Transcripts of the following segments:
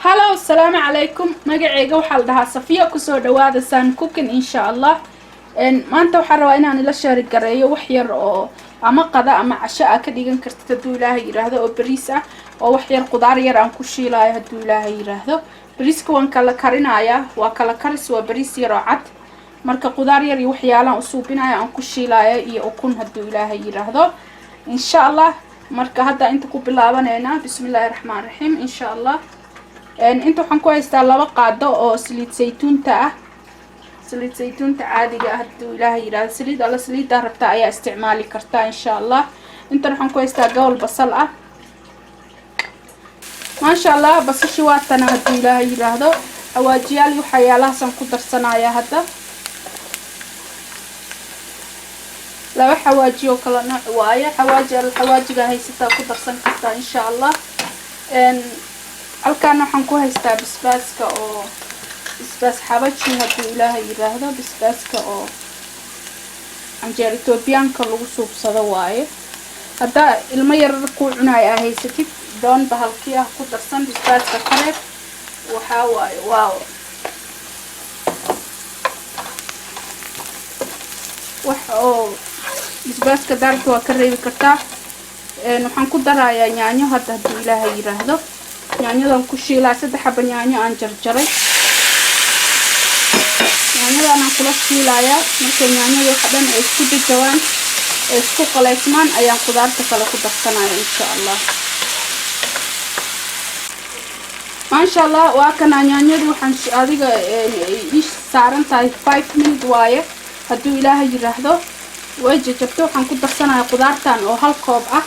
هلا والسلام عليكم. magacayga waxaa la dhahaa Safiya. kusoo dhawaada San Cooking insha Allah. maanta waxaan rabaa inaan la share gareeyo wax yar oo ama qada ama casho ah ka dhigan kartid haduu Ilaahay yiraahdo oo bariis ah oo wax yar qudaar yar aan ku shiilaayo haduu Ilaahay yiraahdo. bariiska waan kala karinayaa, waa kala karis, waa bariis yar oo cad. marka qudaar yar iyo waxyaalaan u suubinayo aan ku shiilaayo iyo ukun haduu Ilaahay yiraahdo insha Allah. marka hadda inta ku bilaabanayna bismillaahir rahmaanir rahiim insha Allah. inta waxaan ku haystaa laba qaado oo saliid saytuunta ah, saliid saytuunta caadiga ah haduu Ilaahay yiraahdo. saliida rabta ayaa isticmaali kartaa insha Allah. inta waxaan ku haystaa gobol basal ah ma sha Allah. basashu waa tan haduu Ilaahay yiraahdo. xawaajiyaal iyo waxyaalahaas ku darsanayaa hadda. laba xawaajiyo kala nooc waaye. xawaajiga haysataa ku darsan kartaa insha Allah. halkaan waxaan ku haystaa basbaaska oo basbaas xabaji haduu Ilaahay yiraahdo. basbaaska oo anjeer Etoobiyaanka lagu suubsado waaye. hadda ilmo yar ku cunay haysatid doon bahalkii ah ku darsan basbaaska kale waxa waaye waaw wax oo basbaaska daarta waa ka reebi kartaa. waxaan ku darayaa yaanyo hadda haduu Ilaahay yiraahdo. yaanyadan ku shiilaa 3 xabo yaanyo aan jarjaray. yaanyadan aan kula shiilayaa marka yaanyada waxa dhan ay isku jajawaan ay isku qaleysmaan ayaan qudaarta kale ku darsanayaa insha Allah. ma sha Allah. waa kana yaanyadu waxaan adiga ii saaran tahay 5 minutes waaye haduu Ilaahay yiraahdo. way jajabto waxaan ku darsanayaa qudaartan oo hal koob ah.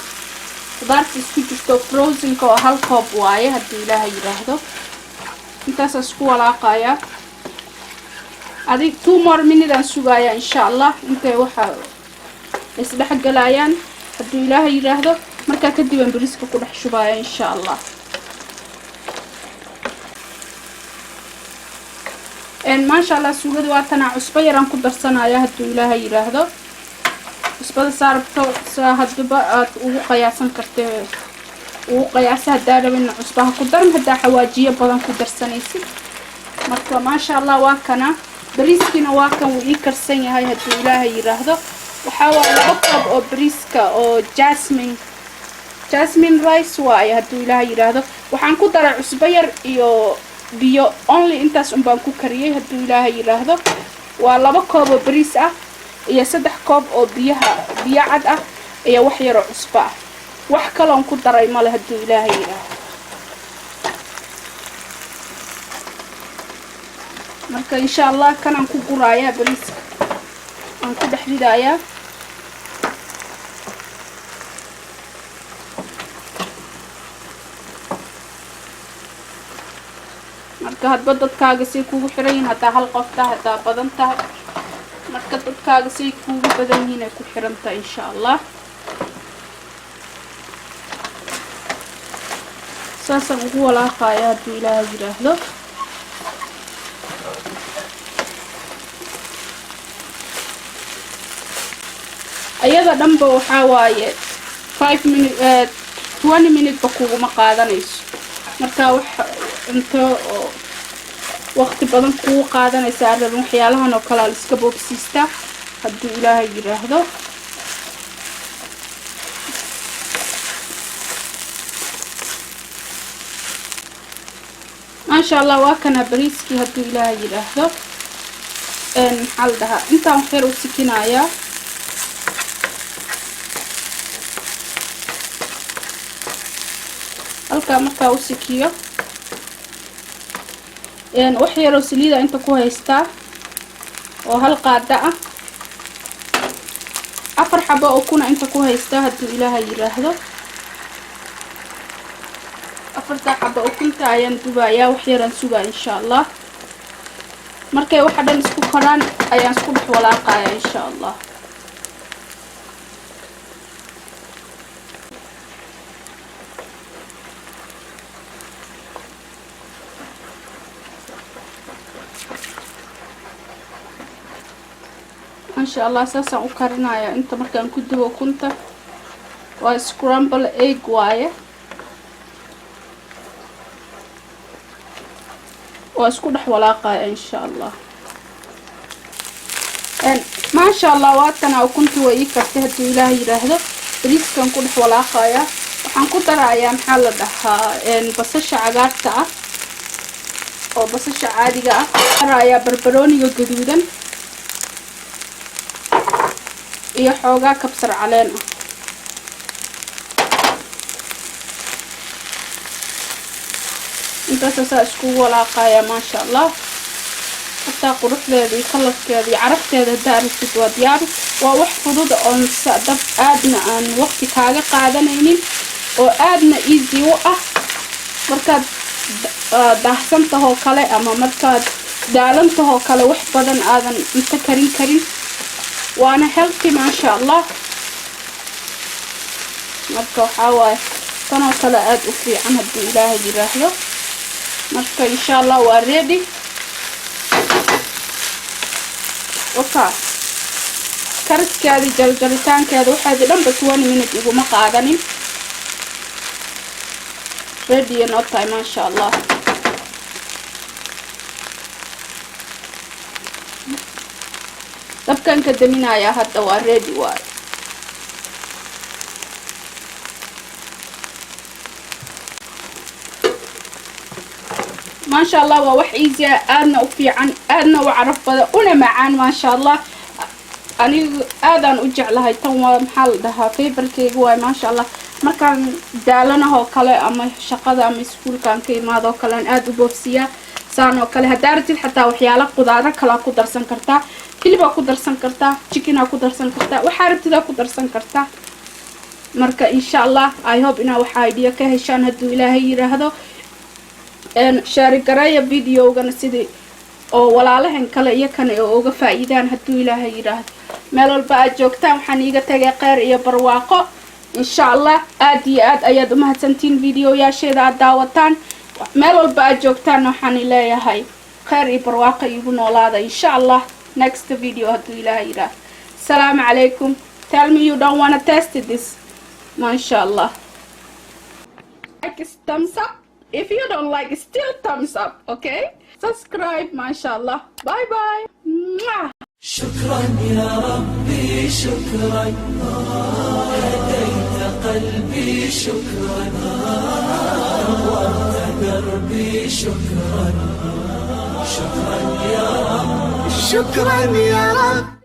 qudaarta isku jirto frozen ka oo hal koob waaye haduu Ilaahay yiraahdo. intaas isku walaaqaya adig 2 more minutes aan sugaaya insha Allah. intee waxa isdhex galayaan haduu Ilaahay yiraahdo. marka kadib aan bariiska ku dhex shubaya insha Allah. ma sha Allah. suugada waa tan cusbo yar aan ku darsanayaa haduu Ilaahay yiraahdo. cusbada saarto hadba aad ugu qiyaasan kartee ugu qiyaasa daarabina cusbaha ku daran hadaa xawaajiyo badan ku darsanaysid. marka ma sha Allah. waa kana bariiskina waa kan uu ii karsan yahay haduu Ilaahay yiraahdo. waxa waa laba koob oo bariiska oo jasmine rice waaye haduu Ilaahay yiraahdo. waxaan ku daray cusbo yar iyo biyo only intaas baan ku kariyay haduu Ilaahay yiraahdo. waa laba koob oo bariis ah iyo 3 koob oo biyo cad ah iyo wax yar oo cusbo ah. wax kale aan ku daray ma leh haduu Ilaahay yiraahdo. marka insha Allah kan aan ku guraaya bariiska aan ku dhaxlidaaya. marka hadba dadkaaga si kugu xiran yihiin hadaa hal qof tahay hadaa badan tahay marka dadkaaga si kugu badan yihiin ay ku xiranta insha Allah. saasan ugu walaaqaya haduu Ilaahay yiraahdo. ayada dhanba waxa waaye 5 minutes 20 minutes ba kugu ma qaadanayso. marka wax inta oo waqti badan ku qaadanaysa arrin waxyaalahan oo kala iska boobsiista haduu Ilaahay yiraahdo. ma sha Allah. waa kana bariiski haduu Ilaahay yiraahdo. hal daha intaan xir u sikinayaa. halka marka u sikiyo wax yar oo saliida inta ku haystaa oo hal qaada ah. 4 xabo oo kuna inta ku haystaa haduu Ilaahay yiraahdo. 4 xabo oo kunta ayaan dubayaa wax yar aan sugaa insha Allah. markay waxa dhan isku karaan ayaan isku dhex walaaqaya insha Allah. ما شاء الله أساسا وكرنايا أنت مركان كده وكنت وسكرامبل إيج وايه واسكو دح ولاقة إن شاء الله. ما شاء الله واتنا وكنت ويك كرتها إلهي يرهده بريس كان كدح ولاقة يا وحن كنت رأيا محل دها بصش عقارته أو بصش عادي رأيا بربروني جدودا إيه حوجا كبسر علينا انت اساسكو ولاقايا ما شاء الله حتى قرحdeedii kalarkeedii carafteeda daartid waa diyaar waa wax fudud oo sadaf aadna aan waqti kaaga qaadanaynin oo aadna easy u ah markaad daahsantahay oo kale ama markaad daalantahay oo kale wax badan aadan inta karin waana healthy ma sha Allah marka waxa waay tan oo kale aad u fiican hadii Ilaahay yiraahdo marka insha Allah waa ready وكا كرسكادي جلجلتانكادي waxaad dhanba 20 minutes igu ma qaadanin ready and all time ma sha Allah dabkan ka daminaya hadda waa ready waay ما شاء الله ووح إيزي أنا وفيعن أنا وعرف بدا أنا معان ما شاء الله أنا آذان أرجع لها يتوى محل ده فيبر كيك واي ما شاء الله ما كان دالنا هو كلا أما شقة أما سكول كان كي ما ذا كلا آدو بوفسيا سانو كلا هدارتي حتى وحيالا قدرة كلا قدر سنكرتا كلبا قدر سنكرتا تشيكنا قدر سنكرتا وحاربتي ذا قدر سنكرتا مركا إن شاء الله I hope إنا وحايديا كهشان هدو إلهي يرهدو شارك قرايا فيديو وغانا سيدي oo walaalahan kale iyo kan ay uga faa'iidaan haduu Ilaahay yiraahdo meel walba aad joogtaan waxaan iiga tagay qeyr iyo barwaaqo insha Allah aad iyo aad ayaad u mahadsantiin fiidiyoyaasheeda aad daawataan meel walba aad joogtaan waxaan leeyahay qeyr iyo barwaaqo igu noolaada insha Allah next video haduu Ilaahay yiraahdo salaam alaykum tell me you don't want to test this ma sha Allah like thumbs up if you don't like it, still thumbs up okay subscribe mashallah bye bye شكرا يا ربي شكرا هديت قلبي شكرا نورت دربي شكرا شكرا يا رب شكرا يا رب